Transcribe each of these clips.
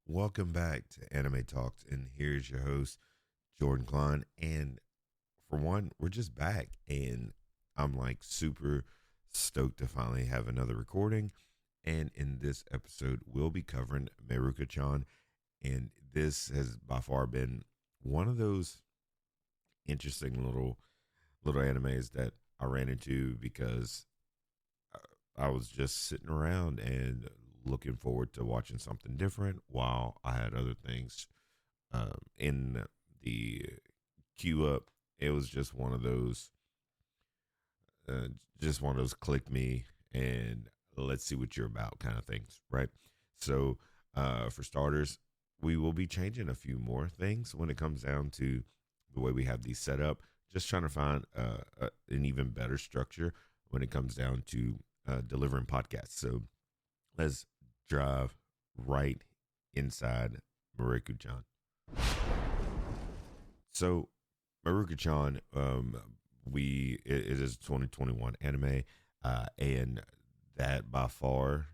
Welcome back to Anime Talks, and here's your host, Jordan Klein. And for one, we're just back, and I'm like super stoked to finally have another recording. And in this episode, we'll be covering Mieruko-chan, and this has by far been one of those interesting little animes that I ran into because I was just sitting around and looking forward to watching something different while I had other things in the queue up. It was uh, just one of those click me and let's see what you're about kind of things, right? So, for starters, we will be changing a few more things when it comes down to the way we have these set up. Just trying to find an even better structure when it comes down to delivering podcasts. So let's drive right inside Mieruko-chan. So Mieruko-chan, it is a 2021 anime, and that by far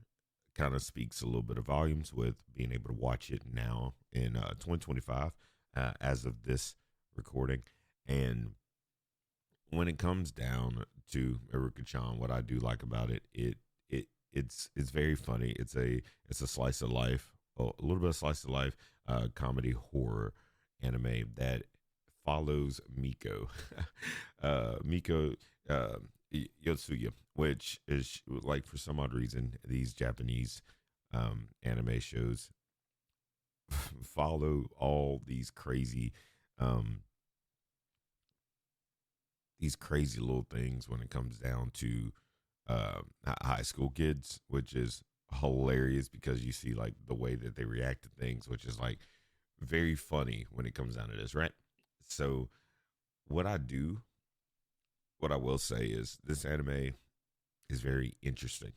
kind of speaks a little bit of volumes with being able to watch it now in 2025 as of this recording. And when it comes down to Mieruko-chan, what I do like about it's very funny. It's a slice of life, a little bit of slice of life, comedy horror anime that follows Miko, Miko Yotsuya, which is like for some odd reason these Japanese anime shows follow all um, these crazy little things when it comes down to high school kids, which is hilarious because you see like the way that they react to things, which is like very funny when it comes down to this, right? So what I do, what I will say is this anime is very interesting.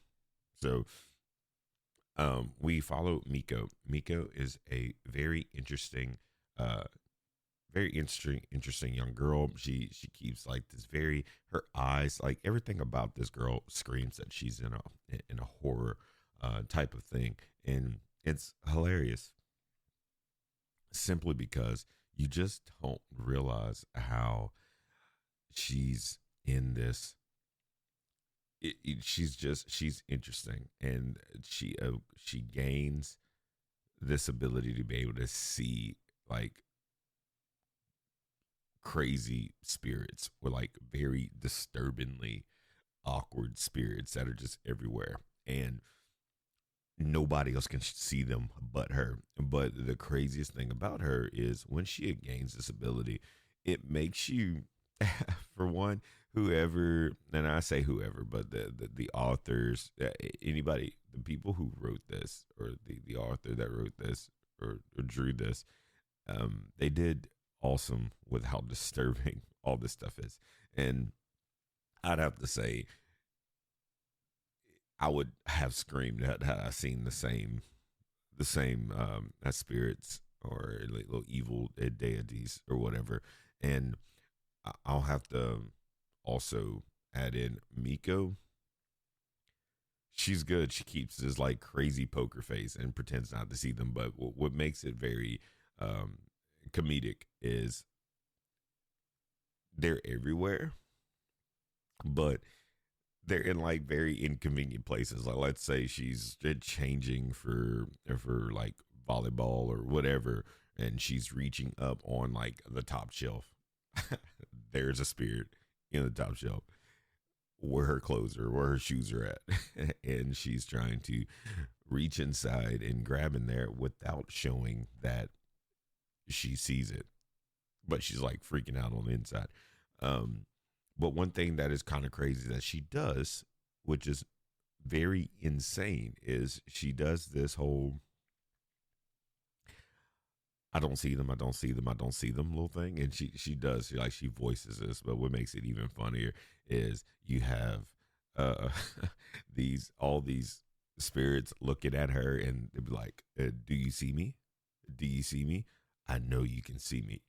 So we follow Miko. Miko is a uh, very interesting young girl. She keeps like this very her eyes like everything about this girl screams that she's in a horror type of thing, and it's hilarious simply because you just don't realize how she's in this. She's interesting, and she gains this ability to be able to see like crazy spirits or like very disturbingly awkward spirits that are just everywhere, and nobody else can see them but her. But the craziest thing about her is when she gains this ability, it makes you for one, whoever, and I say whoever, but the authors, anybody, the people who wrote this, or the author that wrote this, or drew this, they did awesome with how disturbing all this stuff is. And I'd have to say, I would have screamed had I seen the same as spirits or like little evil deities or whatever. And I'll have to also add in Miko. She's good. She keeps this like crazy poker face and pretends not to see them. But what makes it very um, comedic is they're everywhere, but they're in like very inconvenient places. Like let's say she's changing for like volleyball or whatever, and she's reaching up on like the top shelf. There's a spirit in the top shelf where her clothes are, where her shoes are at, and she's trying to reach inside and grab in there without showing that she sees it, but she's like freaking out on the inside. Um, but one thing that is kind of crazy that she does, which is very insane, is she does this whole I don't see them, I don't see them, I don't see them little thing. And she voices this, but what makes it even funnier is you have uh these spirits looking at her and they be like, do you see me? Do you see me? I know you can see me.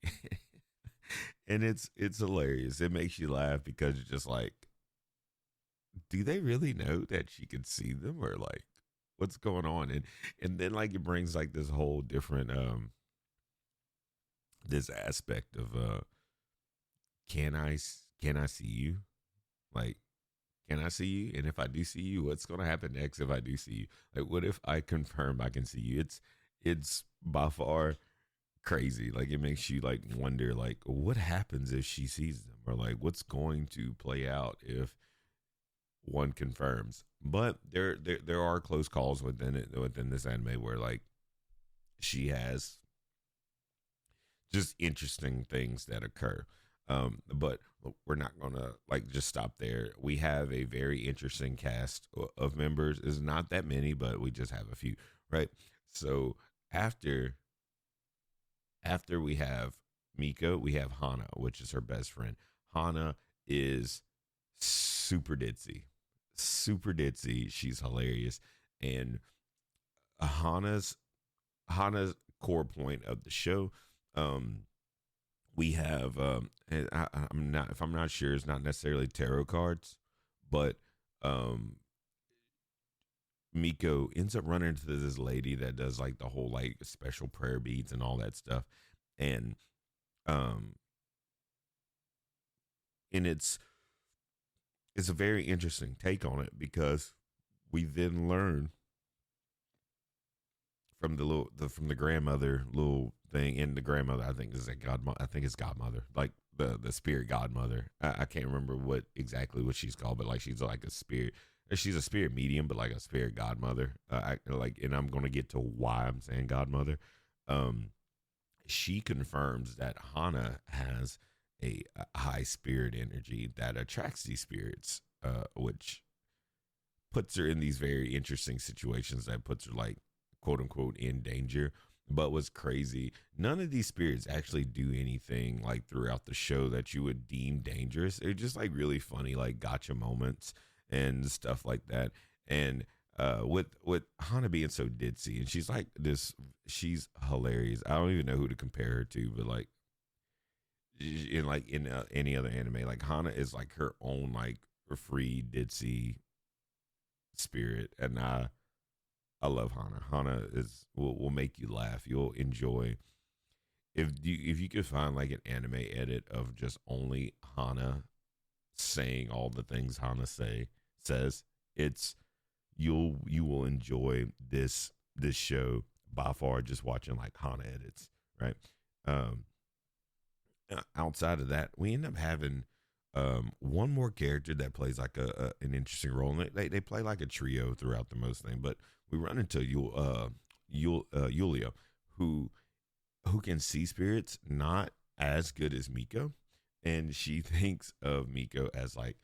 And it's hilarious. It makes you laugh because you're just like, do they really know that she can see them? Or like what's going on? And then like it brings like this whole different this aspect of can I see you? Like, can I see you? And if I do see you, what's gonna happen next if I do see you? Like, what if I confirm I can see you? It's by far crazy. Like, it makes you like wonder, like, what happens if she sees them, or like, what's going to play out if one confirms. But there are close calls within this anime where like she has just interesting things that occur. But we're not gonna like just stop there. We have a very interesting cast of members. It's not that many, but we just have a few, right? So after after we have Miko, we have Hana, which is her best friend. Hana is super ditzy, super ditzy. She's hilarious, and Hana's Hana's core point of the show. Um, we have and I'm not if I'm not sure, it's not necessarily tarot cards, but um, Miko ends up running into this lady that does like the whole like special prayer beads and all that stuff, and um, and it's a very interesting take on it because we then learn from from the grandmother little thing, and the grandmother I think is a godmother. I think it's godmother, like the spirit godmother. I can't remember what exactly what she's called, but like she's like a spirit. She's a spirit medium, but like a spirit godmother. I like, and I'm gonna get to why I'm saying godmother. Um, she confirms that Hana has a high spirit energy that attracts these spirits, which puts her in these very interesting situations that puts her like quote unquote in danger. But what's crazy, none of these spirits actually do anything like throughout the show that you would deem dangerous. They're just like really funny, like gotcha moments and stuff like that. And with Hana being so ditzy, and she's like this, she's hilarious. I don't even know who to compare her to, but like in any other anime, like Hana is like her own like free ditzy spirit, and I love Hana. Hana is will make you laugh. You'll enjoy if you could find like an anime edit of just only Hana saying all the things Hana says. It's you will enjoy this show by far just watching like Hana edits, right? Um, outside of that, we end up having one more character that plays like an interesting role. And they play like a trio throughout the most thing, but we run into Yulia, who can see spirits, not as good as Miko, and she thinks of Miko as like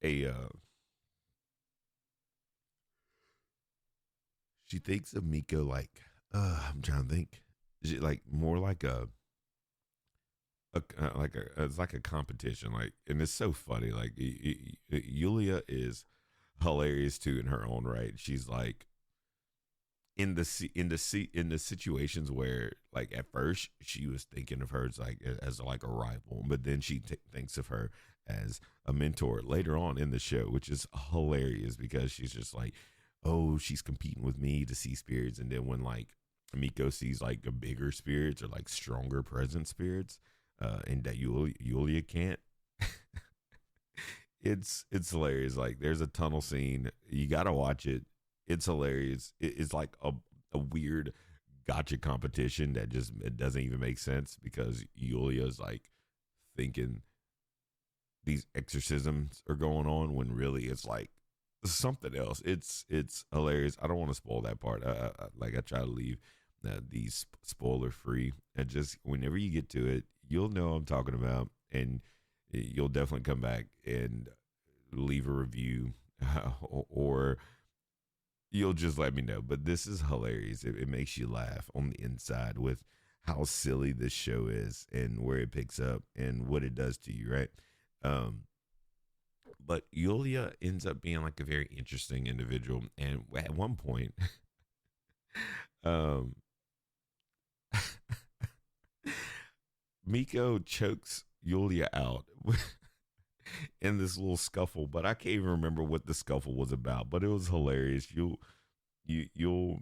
a she thinks of Miko like I'm trying to think, like more like it's like a competition, like, and it's so funny, like Yulia is hilarious too in her own right. She's like in the situations where like at first she was thinking of her as like a rival, but then she thinks of her as a mentor later on in the show, which is hilarious because she's just like, oh, she's competing with me to see spirits, and then when like Miko sees like a bigger spirits or like stronger present spirits, and that Yulia can't. It's hilarious. Like there's a tunnel scene. You gotta watch it. It's hilarious. It's like a weird gotcha competition that just it doesn't even make sense because Yulia's like thinking these exorcisms are going on when really it's like something else. It's hilarious. I don't want to spoil that part. Like I try to leave these spoiler free, and just whenever you get to it, you'll know what I'm talking about, and you'll definitely come back and leave a review, or you'll just let me know. But this is hilarious. It makes you laugh on the inside with how silly this show is and where it picks up and what it does to you, right? Um, but Yulia ends up being like a very interesting individual, and at one point, um, Miko chokes Yulia out in this little scuffle, but I can't even remember what the scuffle was about. But it was hilarious. You you'll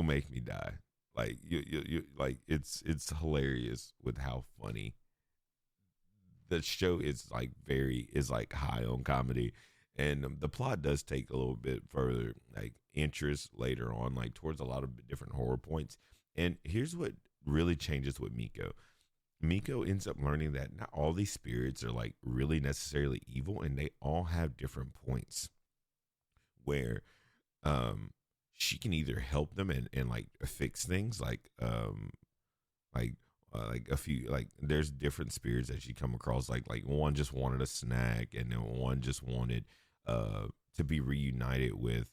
make me die. Like you like it's hilarious with how funny the show is. Like very is like high on comedy, and the plot does take a little bit further like interest later on, like towards a lot of different horror points. And here's what really changes with Miko. Miko ends up learning that not all these spirits are like really necessarily evil, and they all have different points where um she can either help them and like fix things like like a few like there's different spirits that she come across like one just wanted a snack, and then one just wanted to be reunited with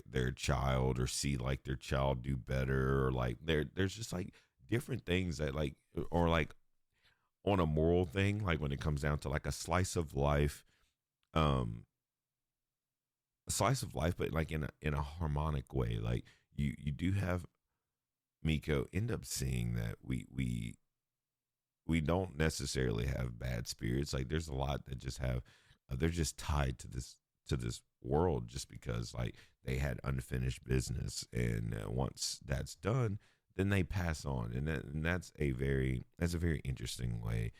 their child, or see like their child do better, or like there's just like different things that like, or like on a moral thing, like when it comes down to like um a slice of life, but like in a harmonic way. Like you do have Miko end up seeing that we don't necessarily have bad spirits. Like there's a lot that just have they're just tied to this world just because like they had unfinished business, and once that's done, then they pass on, and that's a very interesting way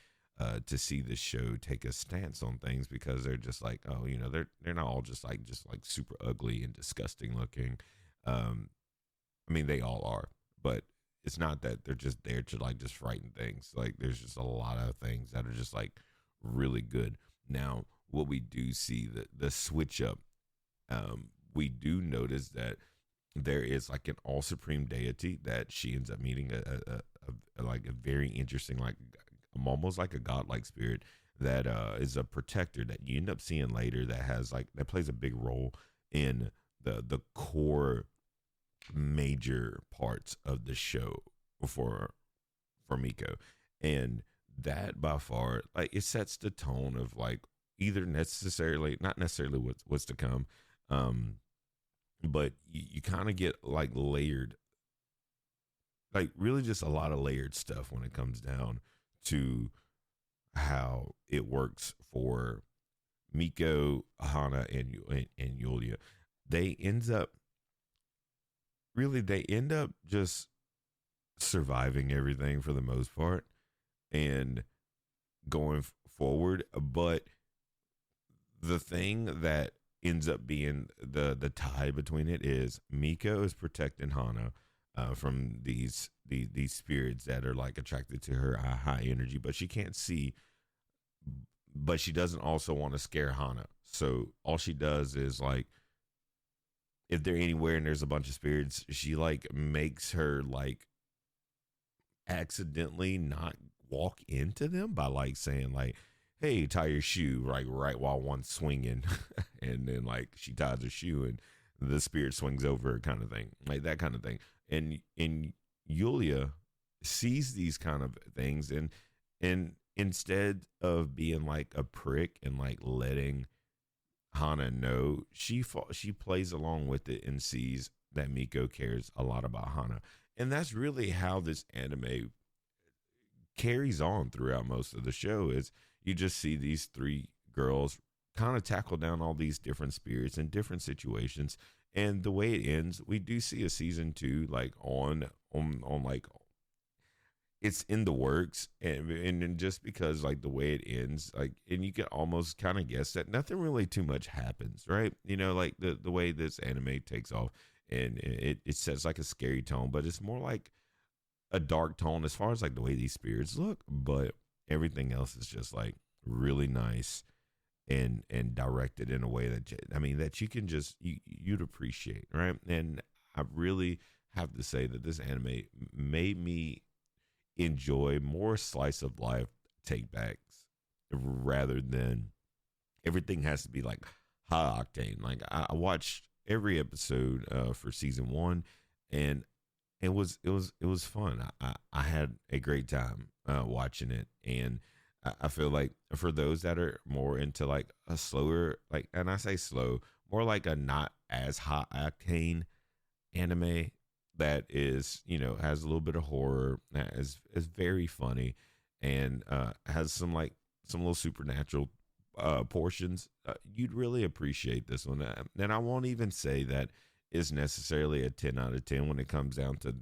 to see the show take a stance on things, because they're just like, oh, you know, they're not all just like super ugly and disgusting looking. Um, I mean, they all are, but it's not that they're just there to like just frighten things. Like there's just a lot of things that are just like really good. Now, what we do see the switch up, we do notice that there is like an all supreme deity that she ends up meeting like a very interesting like almost like a godlike spirit that is a protector that you end up seeing later, that has like that plays a big role in the core major parts of the show for Miko. And that by far like it sets the tone of like either necessarily not necessarily what's to come, um but you kind of get like layered, like really just a lot of layered stuff when it comes down to how it works for Miko, Hana, and Yulia. They ends up they end up just surviving everything for the most part and going forward. But the thing that ends up being the tie between it is Miko is protecting Hana from these spirits that are like attracted to her high energy, but she can't see. But she doesn't also want to scare Hana, so all she does is like if they're anywhere and there's a bunch of spirits, she like makes her like accidentally not walk into them by like saying like, hey, tie your shoe, like right while one's swinging. And then like she ties her shoe and the spirit swings over, kind of thing, like that kind of thing. And Yulia sees these kind of things, and instead of being like a prick and like letting Hana know, she plays along with it and sees that Miko cares a lot about Hana. And that's really how this anime carries on throughout most of the show. Is you just see these three girls kind of tackle down all these different spirits in different situations. And the way it ends, we do see a season two like on like it's in the works, and just because like the way it ends, like, and you can almost kind of guess that nothing really too much happens, right? You know, like the way this anime takes off, and it sets like a scary tone, but it's more like a dark tone as far as like the way these spirits look, but everything else is just like really nice and directed in a way that I mean that you can just you'd appreciate, right? And I really have to say that this anime made me enjoy more slice of life take backs rather than everything has to be like high octane. Like I watched every episode for season one, and it was fun. I had a great time watching it, and I feel like for those that are more into like a slower, like, and I say slow, more like a not as high octane anime that is, you know, has a little bit of horror, is very funny, and has some like some little supernatural portions, you'd really appreciate this one. And I won't even say that is necessarily a 10 out of 10 when it comes down to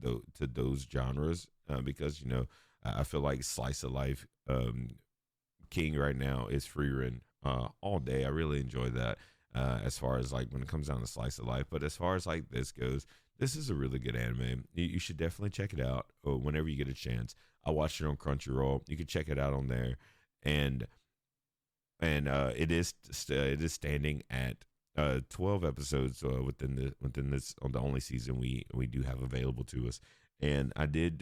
those genres, because I feel like slice of life king right now is free Ren all day. I really enjoy that. As far as like when it comes down to slice of life, but as far as like this goes, this is a really good anime. You should definitely check it out whenever you get a chance. I watched it on Crunchyroll. You can check it out on there, and it is standing at 12 episodes within this on the only season we do have available to us. And I did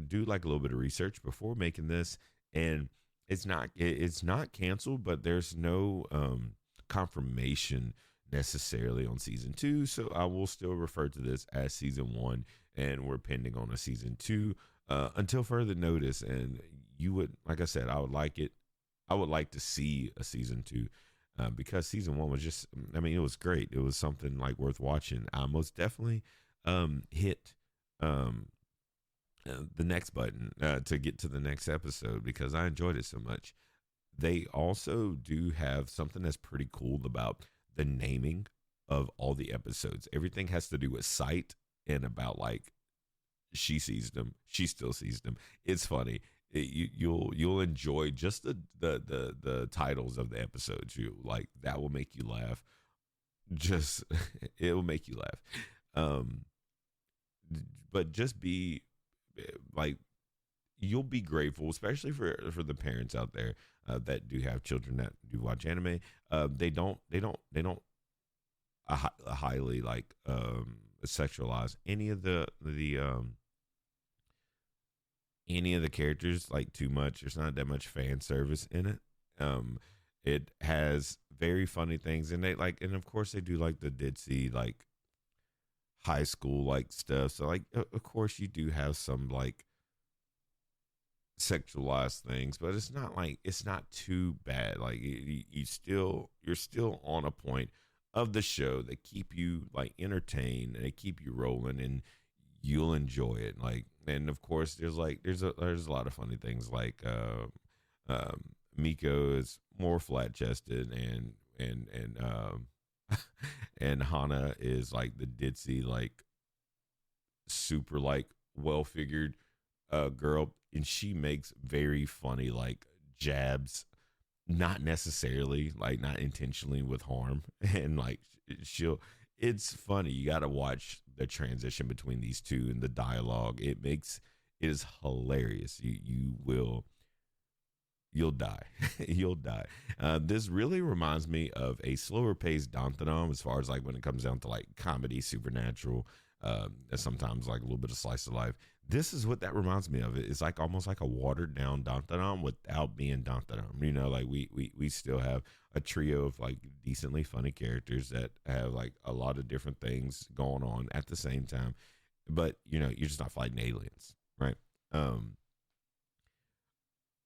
do like a little bit of research before making this, and it's not canceled, but there's no confirmation necessarily on season two. So I will still refer to this as season one, and we're pending on a season two until further notice. And you would, like I said, I would like to see a season two, because season one was just, I mean, it was great. It was something like worth watching. I most definitely hit the next button to get to the next episode because I enjoyed it so much. They also do have something that's pretty cool about the naming of all the episodes. Everything has to do with sight and about like she sees them, she still sees them. It's funny. You'll enjoy just the titles of the episodes. You like that will make you laugh. Just it will make you laugh. Um, but just be like you'll be grateful, especially for the parents out there that do have children that do watch anime. They don't highly like sexualize any of the characters like too much. There's not that much fan service in it. It has very funny things, and they like, and of course they do like the ditzy like high school like stuff. So like, of course you do have some like sexualized things, but it's not too bad. Like you're still on a point of the show that keep you like entertained and they keep you rolling, and you'll enjoy it. Like, and of course there's a lot of funny things like Miko is more flat chested, and and Hana is like the ditzy like super like well figured girl, and she makes very funny like jabs, not necessarily like not intentionally with harm, and like she'll it's funny. You got to watch the transition between these two and the dialogue. It is hilarious. You'll die. You'll die. This really reminds me of a slower paced Dantanam as far as like when it comes down to like comedy, supernatural, and sometimes like a little bit of slice of life. This is what that reminds me of. It's like almost like a watered down Dantanam without being Dantanam. Like we still have a trio of like decently funny characters that have like a lot of different things going on at the same time. But you're just not fighting aliens, right? Um,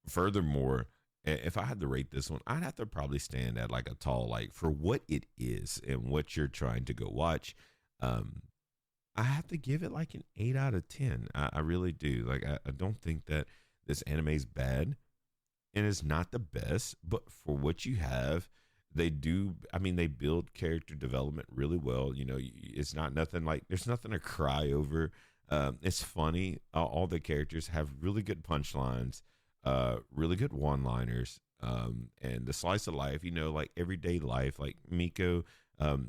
Furthermore, if I had to rate this one, I'd have to probably stand at like a tall, like for what it is and what you're trying to go watch. Um, I have to give it like an 8 out of 10. I really do. Like I don't think that this anime is bad, and it's not the best, but for what you have, they do. I mean, they build character development really well. It's not nothing like there's nothing to cry over. It's funny. All the characters have really good punchlines, really good one-liners, and the slice of life. Like everyday life. Like Miko,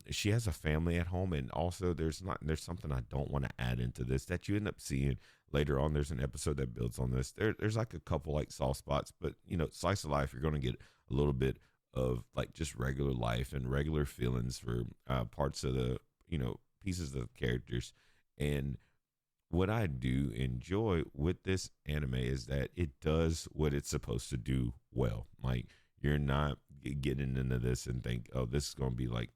she has a family at home, and also there's something I don't want to add into this that you end up seeing later on. There's an episode that builds on this. There's like a couple like soft spots, but slice of life, you're going to get a little bit of like just regular life and regular feelings for parts of the pieces of the characters. And what I do enjoy with this anime is that it does what it's supposed to do well. Like you're not getting into this and think, oh, this is going to be like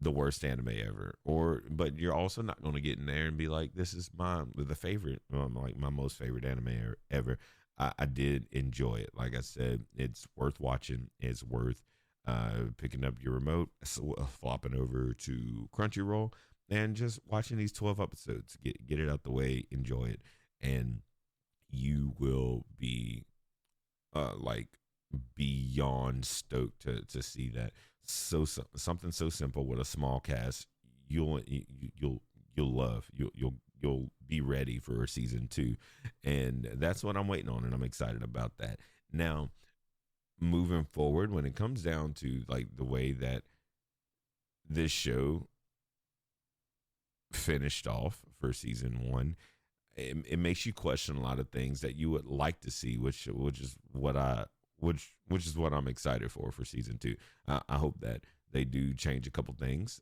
the worst anime ever, but you're also not going to get in there and be like, this is the favorite, like my most favorite anime ever. I did enjoy it. Like I said, it's worth watching. It's worth picking up your remote, flopping over to Crunchyroll, and just watching these 12 episodes. Get it out the way, enjoy it, and you will be like beyond stoked to see that. Something so simple with a small cast, you'll you'll love. You'll be ready for season 2, and that's what I'm waiting on, and I'm excited about that. Now, moving forward, when it comes down to like the way that this show finished off for season 1, it makes you question a lot of things that you would like to see, which is what which is what I'm excited for season 2. I hope that they do change a couple things.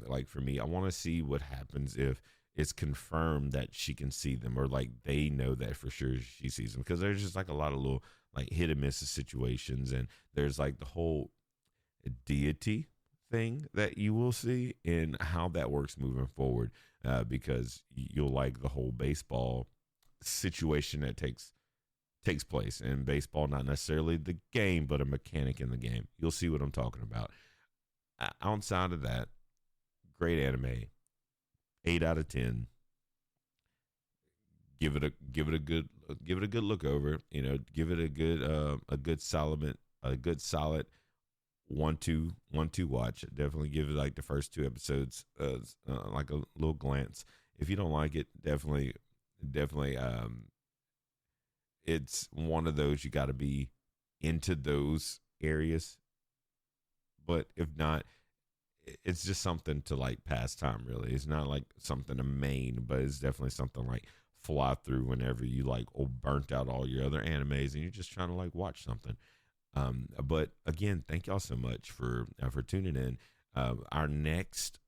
Like for me, I want to see what happens if it's confirmed that she can see them, or like they know that for sure she sees them, because there's just like a lot of little like hit and miss situations, and there's like the whole deity thing that you will see and how that works moving forward, because you'll like the whole baseball situation that takes place in baseball, not necessarily the game, but a mechanic in the game. You'll see what I'm talking about. Outside of that, great anime, 8 out of 10. Give it a good look over. Give it a good solid 1-2 watch. Definitely give it like the first 2 episodes, like a little glance. If you don't like it, definitely, it's one of those you got to be into those areas. But if not, it's just something to like pass time. Really, it's not like something to main, but it's definitely something like fly through whenever you like burnt out all your other animes and you're just trying to like watch something. But again, thank y'all so much for tuning in. Our next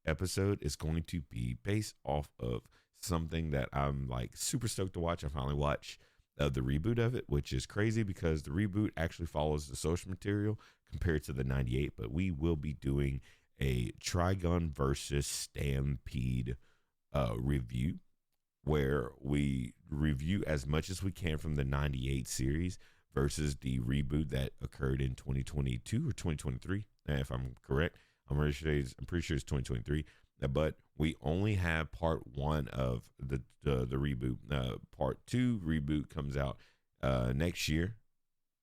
episode is going to be based off of something that I'm like super stoked to watch. I finally watched the reboot of it, which is crazy because the reboot actually follows the source material compared to the 98. But we will be doing a Trigun versus Stampede review, where we review as much as we can from the 98 series versus the reboot that occurred in 2022 or 2023, if I'm correct. I'm pretty sure it's 2023. But we only have part 1 of the reboot. Part 2 reboot comes out next year,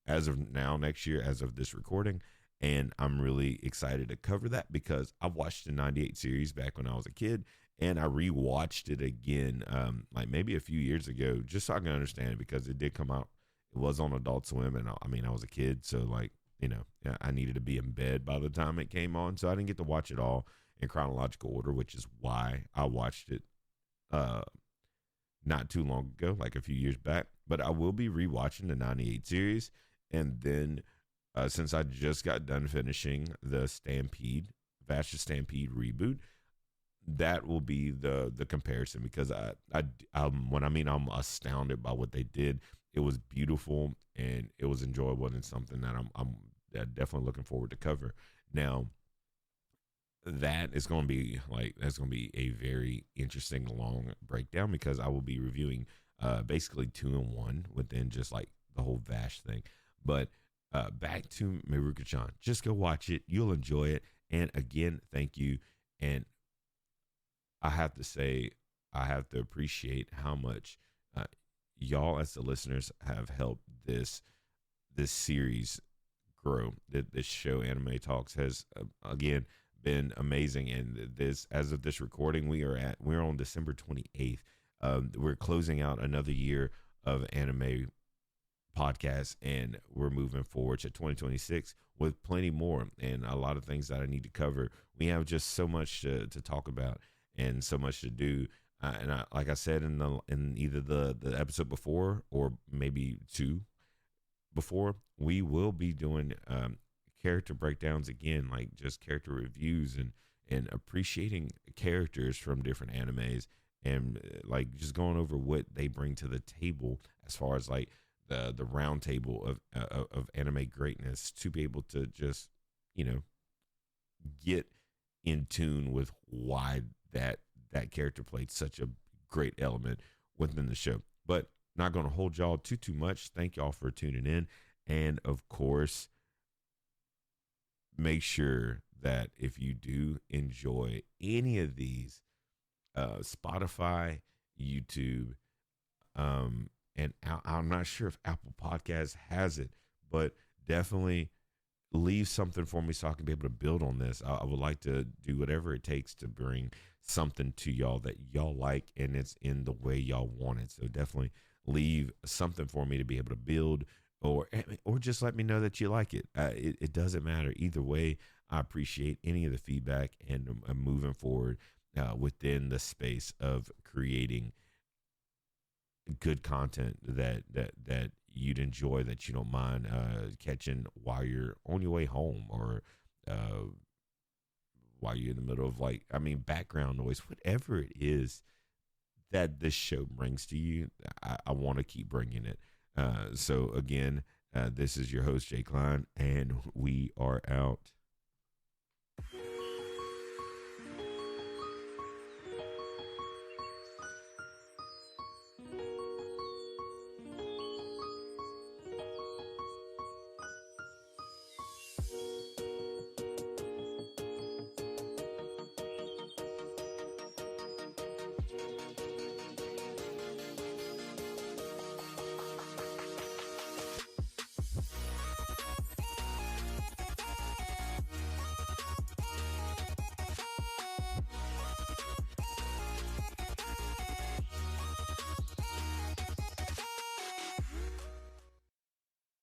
next year, as of this recording. And I'm really excited to cover that because I watched the 98 series back when I was a kid, and I rewatched it again, like maybe a few years ago, just so I can understand it, because it did come out. It was on Adult Swim, and I was a kid, so like, I needed to be in bed by the time it came on, so I didn't get to watch it all in chronological order, which is why I watched it not too long ago, like a few years back. But I will be rewatching the 98 series, and then since I just got done finishing the Vaster Stampede reboot, that will be the comparison, because I'm astounded by what they did. It was beautiful and it was enjoyable, and something that I'm definitely looking forward to cover. Now, that's going to be a very interesting long breakdown, because I will be reviewing basically 2-in-1 within just like the whole Vash thing. But back to Mieruko-chan. Just go watch it. You'll enjoy it. And again, thank you. And I have to say, I have to appreciate how much y'all as the listeners have helped this series grow. This show, Anime Talks, has again been amazing. And as of this recording, we're on December 28th. We're closing out another year of anime podcasts, and we're moving forward to 2026 with plenty more and a lot of things that I need to cover. We have just so much to talk about and so much to do. Like I said in either the episode before or maybe 2 before, we will be doing character breakdowns again, like just character reviews and appreciating characters from different animes, and like just going over what they bring to the table as far as like the round table of anime greatness, to be able to just get in tune with why that character played such a great element within the show. But not going to hold y'all too much. Thank y'all for tuning in, and of course, make sure that if you do enjoy any of these, Spotify, YouTube, and I'm not sure if Apple Podcasts has it, but definitely leave something for me so I can be able to build on this. I would like to do whatever it takes to bring something to y'all that y'all like, and it's in the way y'all want it. So definitely leave something for me to be able to build, or just let me know that you like it. It doesn't matter either way. I appreciate any of the feedback, and moving forward within the space of creating good content that you'd enjoy, that you don't mind catching while you're on your way home, or uh, while you're in the middle of, like, I mean, background noise, whatever it is that this show brings to you. I want to keep bringing it. So again, this is your host, Jay Klein, and we are out.